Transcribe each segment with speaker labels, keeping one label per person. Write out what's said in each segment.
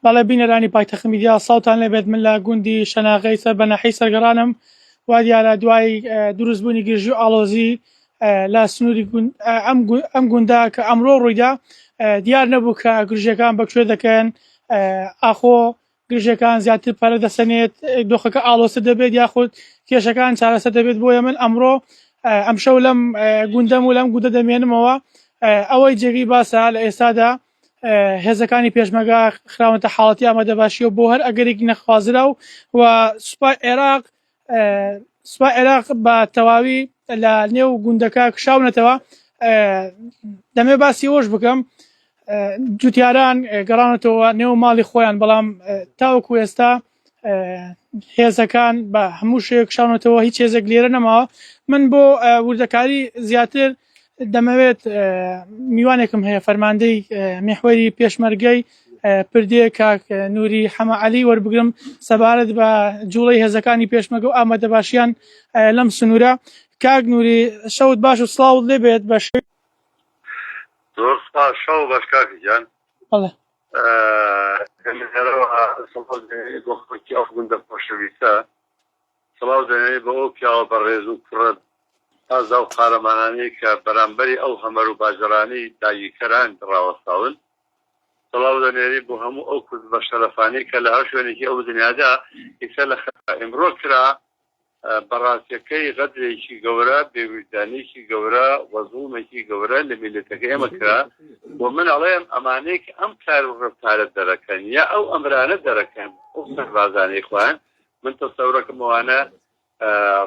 Speaker 1: بەڵێ بینەرانی پایتەخت میدیا ساوتان لەبێت من لە گوندی شەناغەی سەر بەناحی سەرگەڕانم وا دیارە دوای دروستبوونی گرژی و ئاڵۆزی لە سنووری ئەم گوندا کە ئەمڕۆ ڕوویدا دیار نەبوو کە گرژەکان بەکوێ دەکەن ئاخۆ گرژەکان زیاتر پەرە دەسەنێت دۆخەکە ئاڵۆسە دەبێت یاخود کێشەکان چارەسەر دەبێت بۆیە من ئەمڕۆ ئەمشەو لەم گوندەم و لەم گوندە دەمێنمەوە ئەوەی جێگی باسە لە ئێستادا هێزەکانی پێشمەرگا خراونەتە حاڵەتی ئامادەباشیەوە بۆ هەر ئەگەرێکی نەخوازرا و سوپای عێراق بە تەواوی لە نێو گوندەکە کشاونەتەوە. دەمێ باسی ئەوەش بکەم جوتیاران گەڕانەتەوە نێو ماڵی خۆیان بەڵام تاوەکو ئێستا هێزەکان بە هەموو شێوەیەک کشاونەتەوە هیچ هێزێک لێرە نەماوە. من بۆ وردەکاری زیاتر دەمەوێت میوانێکم هەیە فەرماندەی میحوەری پێشمەرگەی پردێ کاک نووری حەمەعەلی وەربگرم سەبارەت بە جوڵەی هێزەکانی پێشمەرگە و ئامادەباشیان لەم سنوورە. کاک نووری شەوت باش و سڵاوت لێبێت بە
Speaker 2: زۆر سپاس شەو باش کاکی جان.
Speaker 1: بەڵێ
Speaker 2: ئەو گوندە خۆشەویستە سڵاو دەنێ بە ئەو پیاوە بەڕێز و کوڕەت ئازا و قارەمانانی کە بەرامبەری ئەو هەمەر و باژەرانی داگیرکەران ڕاوەستاون. سڵاو دەنێری بۆ هەموو ئەو کورد بە شەرەفانی کە لە هەر شوێنێکی ئەو دنیادا ئیسە لە ئیمڕۆ کرا بەڕاستیەکەی غەدرێکی گەورە بێویدانێکی گەورە وەزوڵمێکی گەورە لە میلەتەکە ئێمە کرا بۆ من ئەڵێم ئەمانەی کە ئەم کار و ڕفتارە دەرەکەن یا ئەو ئەمرانە دەرەکەن ئەو سەربازانەی خوان من تەسەورەکەم ئەوانە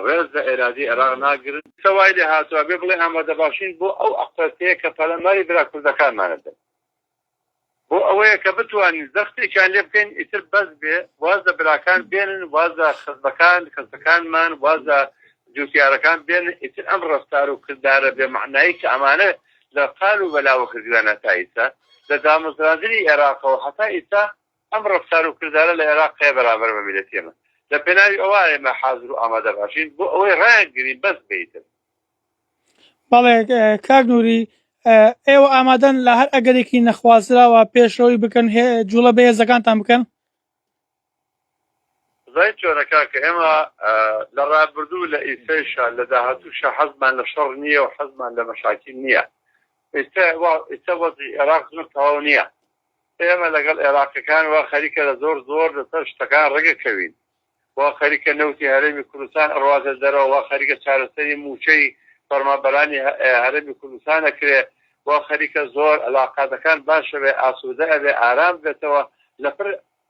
Speaker 2: ڕێز لە ئێرادی عێراق ناگرن سەوای لێ هاتووە بێ بڵێ ئامادەباشین بۆ ئەو ئەقسەتەیە کە پەلەماری برا کوردەکانمانەدەن بۆ ئەوەیە کە بتوانین زەختێکیان لێ بکەین ئیتر بەس بێ وازە براکان بێنن وازە خزبەکانمان وازە جوتیارەکان بێنن ئیتر ئەم ڕفتار و کردارە بێ معنایی کە ئەمانە لە قال و بەلاوە کردوانە تا ئیسا لە دامەزراندنی عێراقەوە هەتا ئیسا ئەم ڕفتار و کردارە لە عێراق قەیە بەرابەر بە میلەتێمە لە پێناوی ئەوە ئێمە حازر و ئامادە باشین بۆ ئەوەی ڕایانگرین بەس بێتن.
Speaker 1: بەڵێ کاک نووری ئێوە ئامادەن لە هەر ئەگەرێکی نەخوازراوە پێشەوەی بکەن جوڵە بە هێزەکانتان بکەن؟
Speaker 2: زای چۆنەکە کە ئێمە لە ڕابردوو لە ئیسەیشە لە داهاتووشە حەزمان لە شەڕ نییە و حەزمان لە مەشاکل نییە. ئێستا وەزی عێراق زۆر تەواو نییە. ئێمە لەگەڵ عێراقیەکان وا خەریکە لە زۆر لەسەر شتەکان ڕێگەکەوین وا خەریکە نەوتی هەرێمی کوردستان ئەڕواتە دەرەوە وا خەریکە چارەسەری موچەی فەرمانبەرانی هەرێمی کوردستان ئەکرێ وا خەریکە زۆر علاقاتەکان باشە بێ ئاسوودە ئەبێ ئارام بێتەوە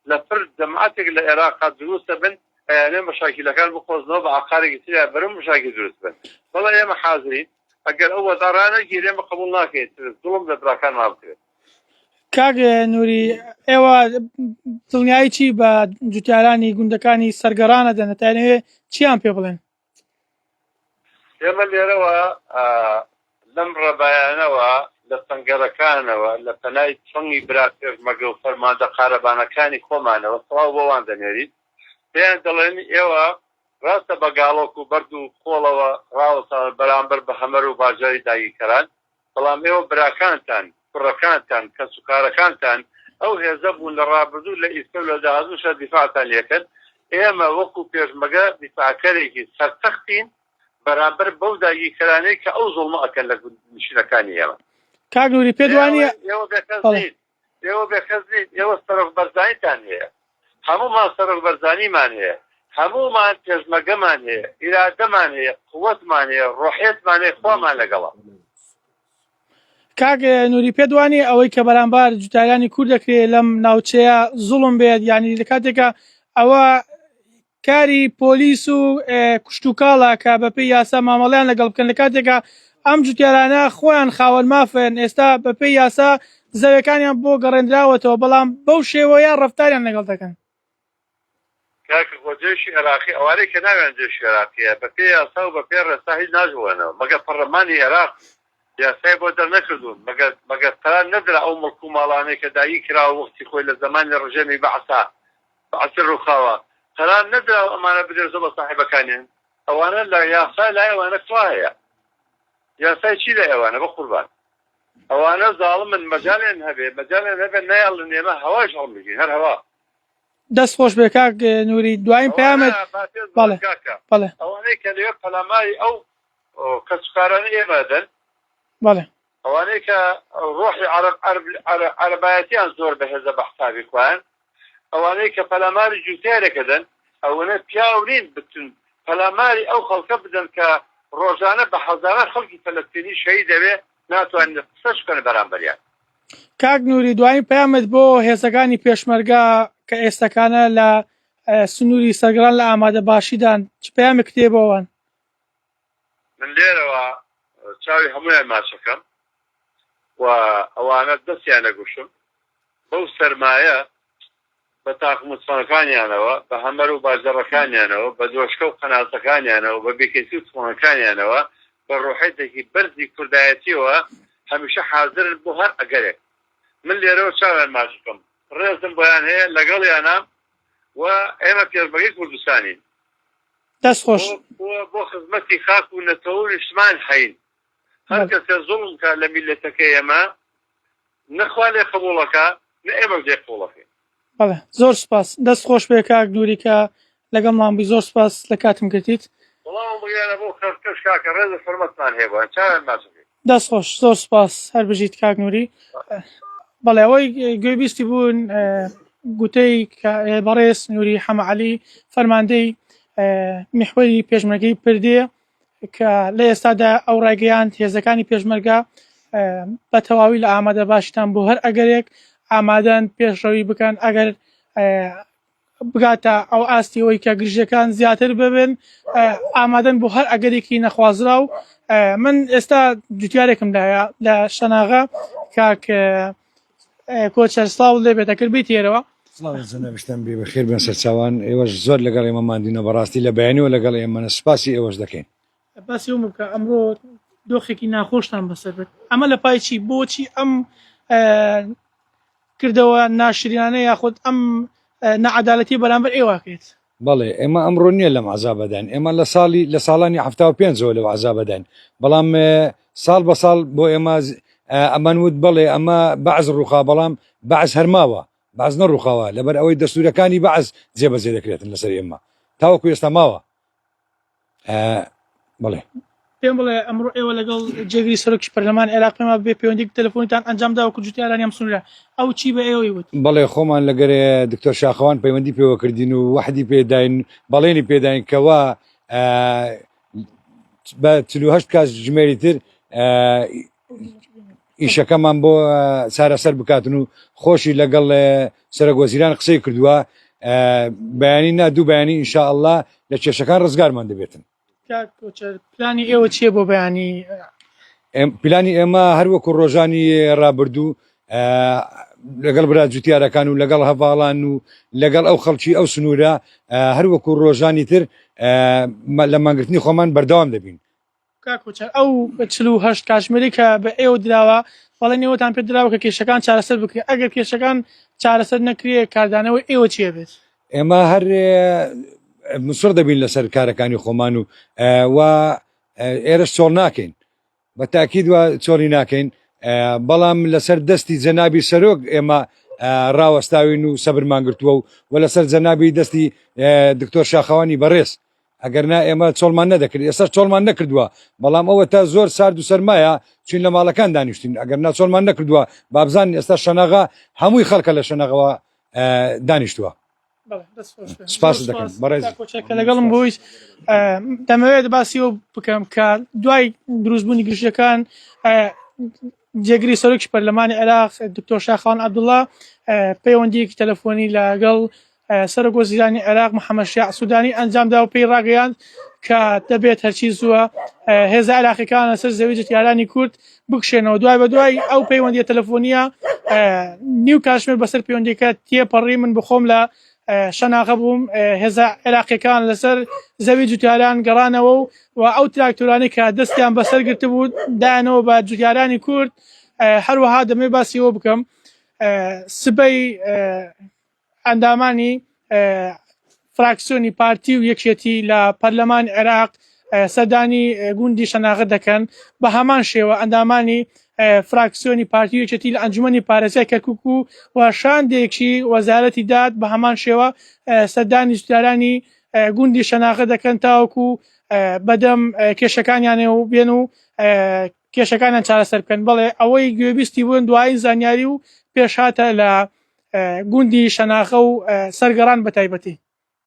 Speaker 2: لەپڕ جەماعەتێک لە عێراقا دروستە بن ئەیانێ مەشاکیلەکان بخۆزنەوە بە ئاقارێکی تریا بەرەو مەشاکل دروست بن. بەڵێ ئێمە حازرین ئەگەر ئەو وەزارانە گیرێمە قبول ناکەیت دڵم لە براکان ما بکرێت.
Speaker 1: کاک نووری ئێوە دڵنیایی چی بە جوتیارانی گوندەکانی سەرگەڕانە دەنەتانەوێ چیان پێ بڵێن؟
Speaker 2: ئێمە لێرەوە لەم ڕێبایانەوە لە سەنگەرەکانەوە لە پەنای چۆنی برا پێشمەرگە و فەرماندە قارەبانەکانی خۆمانەوە سڵاو بۆوان دەنێریت پێیان دەڵێن ئێوە ڕاستە بە گاڵۆک و بەرد و خۆڵەوە ڕاوەسان بەرامبەر بە هەمەر و باژاری داگیرکەران بەڵام ئێوە براکانتان کوڕەکانتان کەسوکارەکانتان ئەو هێزە بوون لە ڕابردوو لە ئیسکە و لە داهاتووشە دیفاعتان لێکرد ئێمە وەکو پێشمەرگە دیفاعکەرێکی سەرسەختین بەرامبەر بەو داگیرکەرانەی کە ئەو زوڵمە ئەکەن لە نشینەکانی ئێمە.
Speaker 1: کاک نووری پێت وانییە
Speaker 2: ئێوە بێخەزیت ئێوە سەرۆک بەرزانیتان هەیە هەموومان سەرۆک بەرزانیمان هەیە هەموومان پێشمەرگەمان هەیە ئیرادەمان هەیە قووەتمان هەیە ڕۆحێتمان هەیە خۆمان لەگەڵا.
Speaker 1: کاک نووری پێت وانییە ئەوەی کە بەرامبار جوتیارانی کورد دەکرێت لەم ناوچەیە زوڵم بێت یعنی لە کاتێکە ئەوە کاری پۆلیس و کوشتتوکاڵە کە بەپێی یاسا مامەڵیان لەگەڵ بکەن لە کاتێکە ئەم جوتیارانە خۆیان خاوەن مافن ئێستا بەپێی یاسا زەویەکانیان بۆ گەڕێنراوەتەوە بەڵام بەو شێوەیە ڕەفتاریان لەگەڵ دەکەن.
Speaker 2: کاکە بۆ جێشی عێراقی ئەوانەی کە ناوێن جێشی عێراقیە بەپێی یاسا و بەپێی ڕێستا هیچ ناژوەنەوە مەگە پەرلەمانی عێراق یاسای بۆ دەرنەکردوون مەگە قەرار نەدرا ئەو مڵک و ماڵانەی کە دایی کراوە وەختی خۆی لە زمانی ڕژێمی بەعسا بەعسر ڕووخاوە قەرار نەدرا ئەمانە بدرێژە بە ساحیبەکانیان ئەوانە لە یاسا لای ئەوانە توا هەیە یاسای چی لە ئێوانە بە قوربان ئەوانە زاڵمن مەجالیان هەبێ نایڵن ئێمە هەواش هەڵ بگین هەر هەوا
Speaker 1: دەست خۆش بێ کاک نووری دوایین پامێت بەڵێ
Speaker 2: ئەوانەی کە لێ پەلاماری ئەو کەسوکارانە ئێمەدەن
Speaker 1: بەڵێ
Speaker 2: ئەوانەی کە ڕۆحی عەرەبایەتیان زۆر بەهێزە بە حسابی خوایان ئەوانەی کە پەلاماری جوتیارێکەدەن ئەوەنە پیاورین بتون پەلاماری ئەو خەڵکە بدەن کە ڕۆژانە بە حەزاران خەڵکی فەلەستینی شەهید دەبێ ناتوانین قسەش بکەن بەرامبەریان.
Speaker 1: کاک نووری دوایین پامێت بۆ هێزەکانی پێشمەرگا کە ئێستەکانە لە سنووری سەرگەڕان لە ئامادە باشیدان چ پەیامێک کتێبەوەن؟
Speaker 2: من لێرەوە چاوی هەمویان ماچەکەم و ئەوانە دەستیان نەگوشم بەو سەرمایە بە تاقموچخانەکانیانەوە بە هەمەر و باجەڕەکانیانەوە بە دۆشکە و قەناسەکانیانەوە بە بێکەسی و چخۆنەکانیانەوە بە ڕۆحەتێکی بەرزی کوردایەتیەوە هەمیشە حاضرن بۆ هەر ئەگەرێک من لێرەوە چاویان ماچەکەم ڕێزم بۆیان هەیە لەگەڵیانە و ئێمە پێشبەری کوردستانین
Speaker 1: دەست خۆش
Speaker 2: بۆ خزمەتی خاک و نەتەوەی نیشتمان هەین هەر کەسێ زوڵم کە لە میلەتەکەی ئێمە نەخوا لێ قبوڵەکە نە ئێمە لێ قبوڵەکەین.
Speaker 1: بەڵێ زۆر سپاس دەست خۆش بێ کاک نووری کە لەگەڵمان بووی زۆر سپاس لە کاتم گرتیت.
Speaker 2: وەڵام بگیانە بۆ کەس کاکە ڕێز فەرمەتمان هەیە بۆیان چاویان ماچەکەی.
Speaker 1: دەست خۆش زۆر سپاس هەر بژیت کاک نووری. بەڵێ ئەوەی گوێبیستی بوون گوتەی بەڕێز نووری حەمەعەلی فەرماندەی میحوەری پێشمەرگەی پردێ کە لە ئێستادا ئەو ڕایگەیاند هێزەکانی پێشمەرگە بە تەواوی لە ئامادە باشتان بۆ هەر ئەگەرێک ئامادەن پێشڕەوی بکەن ئەگەر بگاتە ئەو ئاستی ئەوەی کە گرژەکان زیاتر ببن ئامادەن بۆ هەر ئەگەرێکی نەخوازرا و من ئێستا جوتیارێکم لایە لە شەناغە کاک کۆچەر سڵاو لێ بێتەکرد بیت تێرەوە
Speaker 3: نەویشتم بێ بەخێر بن سەرچاوان ئێوەش زۆر لەگەڵ ئێمە ماندینە بەڕاستی لە بەیانیەوە لەگەڵ ئێمە سپاسی ئێوەش دەکەین
Speaker 1: باسی وم بکە ئەمڕۆ دۆخێکی ناخۆشتان بەسەر بێت ئەمە لە پایچی بۆچی ئەم کردەوە ناشرینانە یاخود ئەم نەعەدالەتی بەرامبەر ئێواکەیت
Speaker 3: بەڵێ ئێمە ئەمڕۆ نییە لەم عەزابەدان ئێمە لە ساڵانی 75 لەو عەزابەدان بەڵام ساڵ بە ساڵ بۆ ئێمە ئەمان وت بەڵێ ئەمە بەعز ڕووخا بەڵام بەعز هەرماوە بەعز نەڕووخاوە لەبەر ئەوەی دەستورەکانی بەعز جێبەجێ دەکرێتن لەسەر ئێمە تاوەکو ئێستا ماوە بڵێ
Speaker 1: پێم بڵێ ئەمڕۆ ئێوە لەگەڵ جێگری سەرۆکی پەرلەمان عێراق پێما بێ پەیوەندیک تەلەفۆنیتان ئەنجامدا وەکو جوتیارانی ئەم سنوورە ئەو چی بە ئێوەی وت
Speaker 3: بەڵێ خۆمان لەگەر دکتۆر شاخەوان پەیوەندی پێوە کردین و وحدی پێداین بەڵێنی پێداین کەوا بە 48 کاس ژمێری تر ئیشەکەمان بۆ چارەسەر بکاتن و خۆشی لەگەڵ سەرۆکوەزیران قسەی کردووە بەیانی دوو بەیانی ئینشاءالله لە کێشەکان ڕزگارمان دەبێتن
Speaker 1: پلانی ئێوە چییە بۆ بەیانی
Speaker 3: پلانی ئێمە هەروەکو ڕۆژانی ڕابردوو لەگەڵ برا جوتیارەکان و لەگەڵ هەڤاڵان و لەگەڵ ئەو خەڵکی ئەو سنوورە هەروەکو ڕۆژانی تر لە مانگرتنی خۆمان بەردەوام دەبین
Speaker 1: ئەو 48 کاتژمێری کە بە ئێوە دراوە بەڵێن ئێوەتان پێ دراوە کە کێشەکان چارەسەر بکرێت ئەگەر کێشەکان چارەسەر نەکرێ کاردانەوەی ئێوە چیە بێت
Speaker 3: ئێمە هەر مسڕ دەبین لەسەر کارەکانی خۆمان و ئێرەش چۆڵ ناکەین بە تاکید وە چۆڵی ناکەین بەڵام لەسەر دەستی جەنابی سەرۆک ئێمە ڕاوەستاوین و سەبرمان گرتووە و لەسەر جەنابی دەستی دکتۆر شاخەوانی بەڕێز ئەگەرنا ئێمە چۆڵمان نەدەکرد ئێستا چۆڵمان نەکردووە بەڵام ئەوە تا زۆر سارد و سەرمایە چین لە ماڵەکان دانیشتین ئەگەرنا چۆڵمان نەکردووە بابزان ئێستا شەناغا هەمووی خەڵکە لە شەناغەوە دانیشتووە سپاس دەکەم بەڕێز
Speaker 1: لەگەڵم بۆی دەمەوێت باسیەوە بکەم کە دوای دروستبوونی گرژەکان جێگری سەرۆکی پەرلەمانی عێراق دکتۆر شاخەوان عەبدوڵڵا پەیوەندیەکی تەلەفۆنی لەگەڵ سەرۆکوەزیرانی عێراق محەممەد شیاع سوودانی ئەنجامدا و پێی ڕاگەیاند کە دەبێت هەرچی زووە هێزە عێراقیەکان لەسەر زەوی جوتیارانی کورد بکشێنەوە دوای بە دوای ئەو پەیوەندیە تەلەفۆنیە نیو کاتژمێر بەسەر پەیوەندیەکە تێپەڕی من بخۆم لە شەناغە بووم هێزە عێراقیەکان لەسەر زەوی جوتیاران گەڕانەوە و ئەو تراکتۆرانی کە دەستیان بەسەر گرتبوو دایانەوە بە جوتیارانی کورد هەروەها دەمێ باسیەوە بکەم سبەی ئەندامانی فراکسیۆنی پارتی و یەکێتی لە پەرلەمانی عێراق سەردانی گوندی شەناغە دەکەن بە هەمان شێوە ئەندامانی فراکسیۆنی پارتی یەکێتی لە ئەنجومەنی پارێزای کەرکووک و شاندێکی وەزارەتی داد بە هەمان شێوە سەردانی سوتارانی گوندی شەناغە دەکەن تاوەکو بەدەم کێشەکانیانێ و بێن و کێشەکانیان چارەسەر بکەن. بەڵێ ئەوەی گوێبیستی بوون دوایی زانیاری و پێشهاتە لە گوندی شەناغە و سەرگەڕان بە تایبەتی.